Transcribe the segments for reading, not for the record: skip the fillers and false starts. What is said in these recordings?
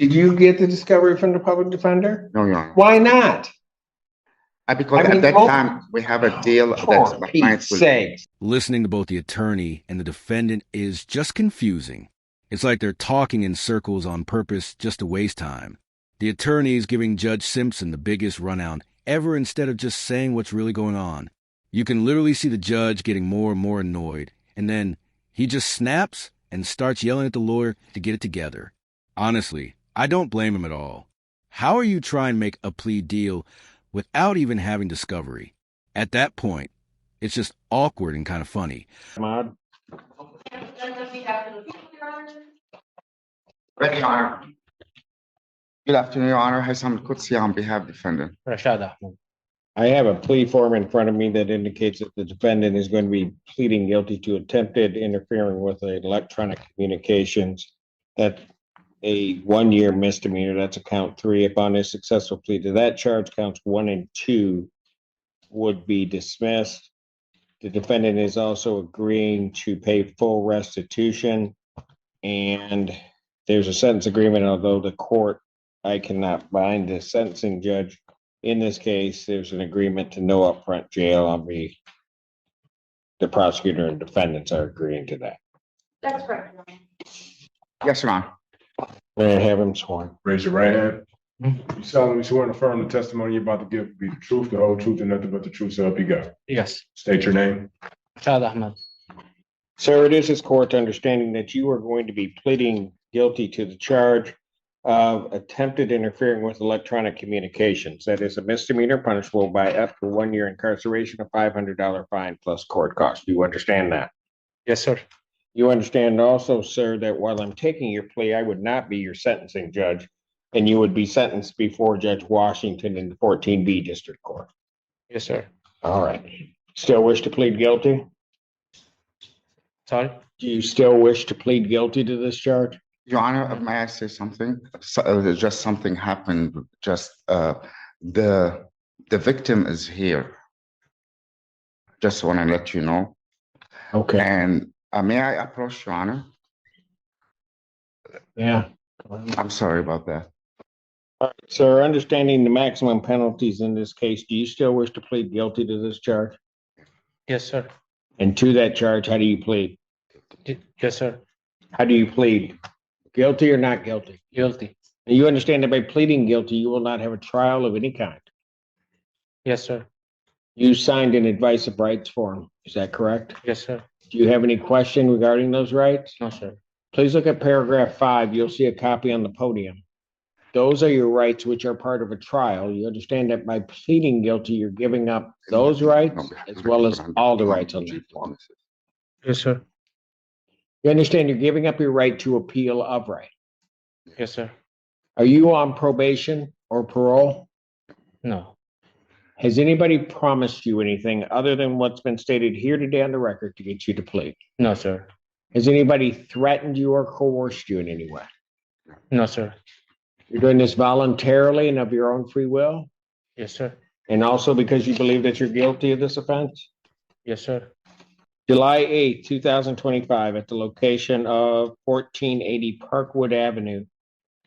Did you get the discovery from the public defender? No, Your Honor. Why not? Because I mean, at that most- time, we have a deal For that the clients Pete's will. sake. Listening to both the attorney and the defendant is just confusing. It's like they're talking in circles on purpose just to waste time. The attorney is giving Judge Simpson the biggest runaround ever instead of just saying what's really going on. You can literally see the judge getting more and more annoyed, and then he just snaps and starts yelling at the lawyer to get it together. Honestly, I don't blame him at all. How are you trying to make a plea deal without even having discovery? At that point, it's just awkward and kind of funny. Ahmad. Ready, Your Honor. Good afternoon, Your Honor. Hassam Al-Qudsi on behalf of the defendant. Rashad Ahmed. I have a plea form in front of me that indicates that the defendant is going to be pleading guilty to attempted interfering with electronic communications. That's a 1-year misdemeanor. That's a count 3. Upon a successful plea to that charge, counts 1 and 2 would be dismissed. The defendant is also agreeing to pay full restitution, and there's a sentence agreement, although the court, I cannot bind the sentencing judge. In this case, there's an agreement to no upfront jail. The prosecutor and defendants are agreeing to that. That's correct. Yes, Your Honor. May I have him sworn? Raise your right hand. You solemnly swear and affirm the testimony you're about to give be the truth, the whole truth, and nothing but the truth, so help you God. Yes. State your name. Rashad Ahmed. Sir, it is this court's understanding that you are going to be pleading guilty to the charge of attempted interfering with electronic communications. That is a misdemeanor punishable by up to 1 year incarceration, a $500 fine plus court costs. Do you understand that? Yes, sir. You understand also, sir, that while I'm taking your plea, I would not be your sentencing judge, and you would be sentenced before Judge Washington in the 14B District Court. Yes, sir. All right. Still wish to plead guilty? Sorry. Do you still wish to plead guilty to this charge? Your Honor, may I say something? Just something happened. The victim is here. Just want to let you know. Okay. And may I approach, Your Honor? Yeah. I'm sorry about that. All right, sir, understanding the maximum penalties in this case, do you still wish to plead guilty to this charge? Yes, sir. And to that charge, how do you plead? Yes, sir. How do you plead? Guilty or not guilty? Guilty. And you understand that by pleading guilty, you will not have a trial of any kind. Yes, sir. You signed an advice of rights form. Is that correct? Yes, sir. Do you have any question regarding those rights? No, sir. Please look at paragraph 5. You'll see a copy on the podium. Those are your rights, which are part of a trial. You understand that by pleading guilty, you're giving up those rights as well as all the rights on that form. Yes, sir. You understand you're giving up your right to appeal of right. Yes, sir. Are you on probation or parole? No. Has anybody promised you anything other than what's been stated here today on the record to get you to plead? No, sir. Has anybody threatened you or coerced you in any way? No, sir. You're doing this voluntarily and of your own free will? Yes, sir. And also because you believe that you're guilty of this offense? Yes, sir. July 8th, 2025, at the location of 1480 Parkwood Avenue,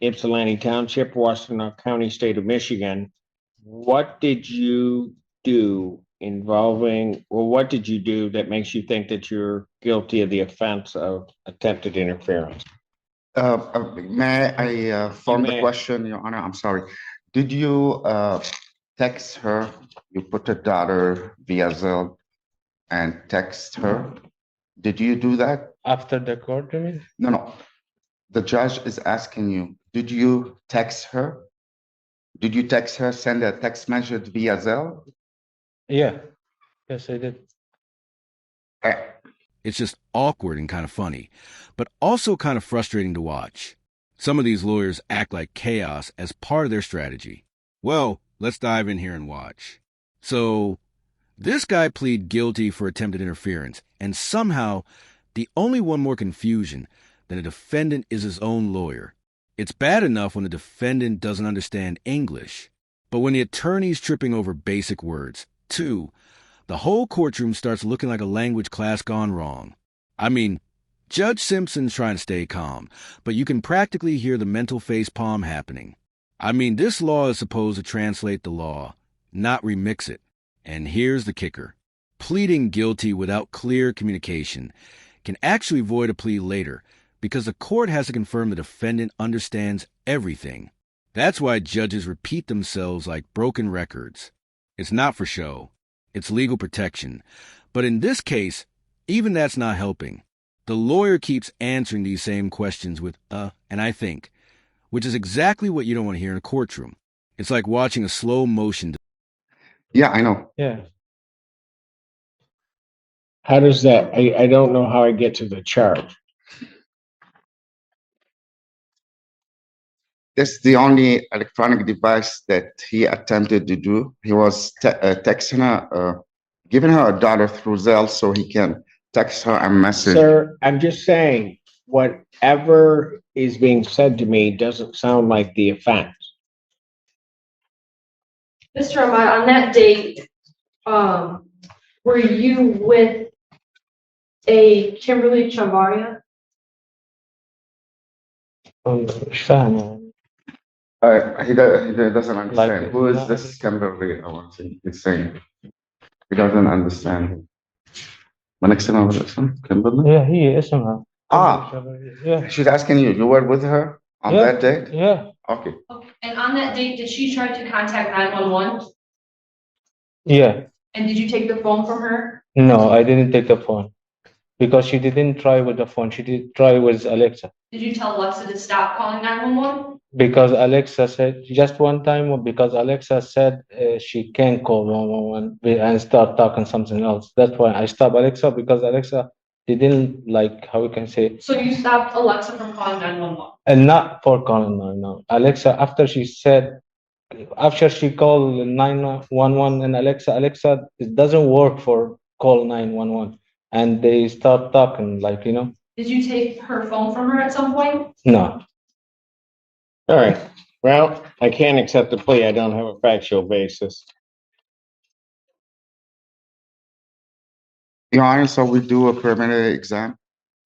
Ypsilanti Township, Washtenaw County, State of Michigan. What did you do what did you do that makes you think that you're guilty of the offense of attempted interference? May I form the question, Your Honor? I'm sorry. Did you text her? You put a daughter via Zelle and text her. Did you do that? After the court, you mean? No. The judge is asking you, did you text her? Did you text her, send a text message via Zelle? Yeah. Yes, I did. It's just awkward and kind of funny, but also kind of frustrating to watch. Some of these lawyers act like chaos as part of their strategy. Well, let's dive in here and watch. So, this guy pleaded guilty for attempted interference, and somehow, the only one more confusion than a defendant is his own lawyer. It's bad enough when the defendant doesn't understand English, but when the attorney's tripping over basic words, too, the whole courtroom starts looking like a language class gone wrong. I mean, Judge Simpson's trying to stay calm, but you can practically hear the mental facepalm happening. I mean, this law is supposed to translate the law, not remix it. And here's the kicker. Pleading guilty without clear communication can actually void a plea later because the court has to confirm the defendant understands everything. That's why judges repeat themselves like broken records. It's not for show. It's legal protection. But in this case, even that's not helping. The lawyer keeps answering these same questions with, and I think, which is exactly what you don't want to hear in a courtroom. It's like watching a slow motion. Yeah, I know. Yeah. How does that, I don't know how I get to the charge. That's the only electronic device that he attempted to do. He was texting her, giving her a dollar through Zelle so he can text her a message. Sir, I'm just saying, whatever is being said to me doesn't sound like the offense. Mr. Ahmad, on that date, were you with a Kimberly Chavaria? مش فاهم. He doesn't understand. Like, Who is no, this Kimberly? I want to he's saying. He doesn't understand. Manexina was it? Kimberly? Yeah, هي اسمها. Yeah. She's asking you, you were with her on that date? Yeah. Okay. And on that date, did she try to contact 911? Yeah. And did you take the phone from her? No, I didn't take the phone because she didn't try with the phone. She did try with Alexa Did you tell Alexa to stop calling 911? because Alexa said just one time because Alexa said she can't call 111 and start talking something else. That's why I stopped Alexa because Alexa didn't like how we can say So you stopped Alexa from calling 911? and not for calling no. Alexa after she called 911 and Alexa it doesn't work for call 911 and they start talking like Did you take her phone from her at some point? no. All right, well, I can't accept the plea. I don't have a factual basis. Your Honor, so we do a preliminary exam.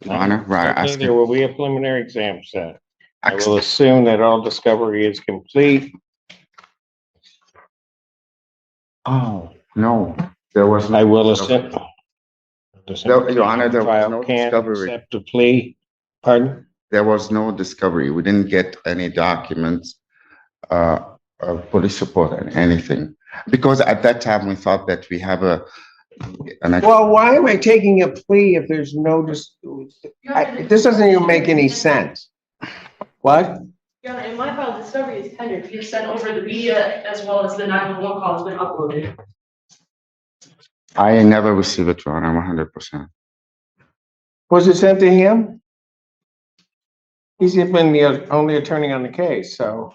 Your Honor, right? Okay, there will be a preliminary exam set. I will assume that all discovery is complete. Oh, no, there was. I will assume. Your Honor, there was Trial no can't discovery. accept the plea. Pardon? There was no discovery. We didn't get any documents, police report and anything. Because at that time, we thought that we have Well, why am I taking a plea if there's no, this doesn't even make any sense. What? Your Honor, in my file, discovery is tendered. You sent over the media as well as the 911 call has been uploaded. I never received it, Your Honor, 100%. Was it sent to him? He's been the only attorney on the case, so.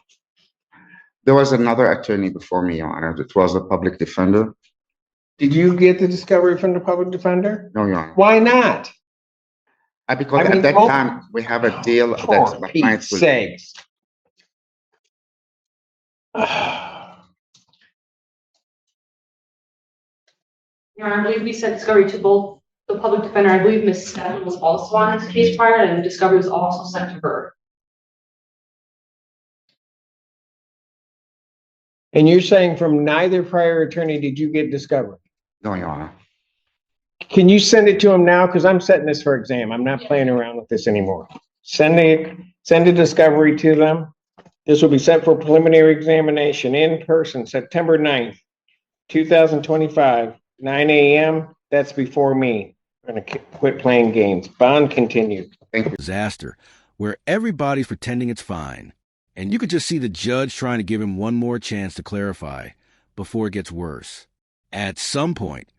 There was another attorney before me, Your Honor. It was a public defender. Did you get the discovery from the public defender? No, Your Honor. Why not? Because I mean, at that time, we have a deal that For the Pete's clients will. sakes. Your Honor, I believe we sent discovery to both the public defender. I believe Ms. Stedman was also on this case prior, and the discovery was also sent to her. And you're saying from neither prior attorney did you get discovery? No, Your Honor. Can you send it to him now? Because I'm setting this for exam. I'm not playing around with this anymore. Send a discovery to them. This will be set for preliminary examination in person, September 9th, 2025, 9 a.m. That's before me. I'm going to quit playing games. Bond continued. Thank you. Disaster where everybody's pretending it's fine. And you could just see the judge trying to give him one more chance to clarify before it gets worse. At some point,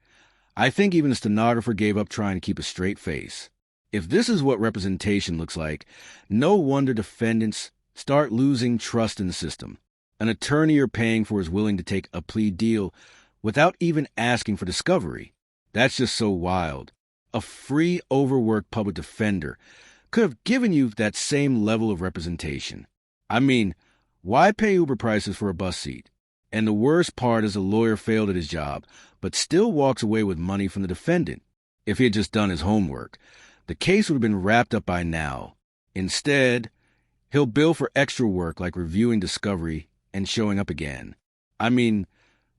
I think even the stenographer gave up trying to keep a straight face. If this is what representation looks like, no wonder defendants start losing trust in the system. An attorney you're paying for is willing to take a plea deal without even asking for discovery. That's just so wild. A free, overworked public defender could have given you that same level of representation. I mean, why pay Uber prices for a bus seat? And the worst part is the lawyer failed at his job, but still walks away with money from the defendant. If he had just done his homework. The case would have been wrapped up by now. Instead, he'll bill for extra work like reviewing discovery and showing up again. I mean,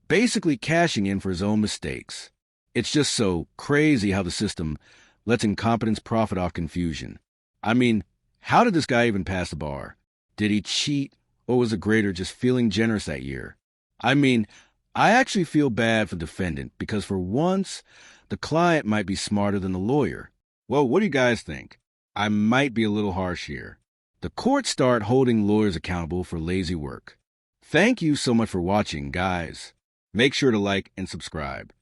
basically cashing in for his own mistakes. It's just so crazy how the system lets incompetence profit off confusion. I mean, how did this guy even pass the bar? Did he cheat, or was the grader just feeling generous that year? I mean, I actually feel bad for the defendant because for once, the client might be smarter than the lawyer. Well, what do you guys think? I might be a little harsh here. The courts start holding lawyers accountable for lazy work. Thank you so much for watching, guys. Make sure to like and subscribe.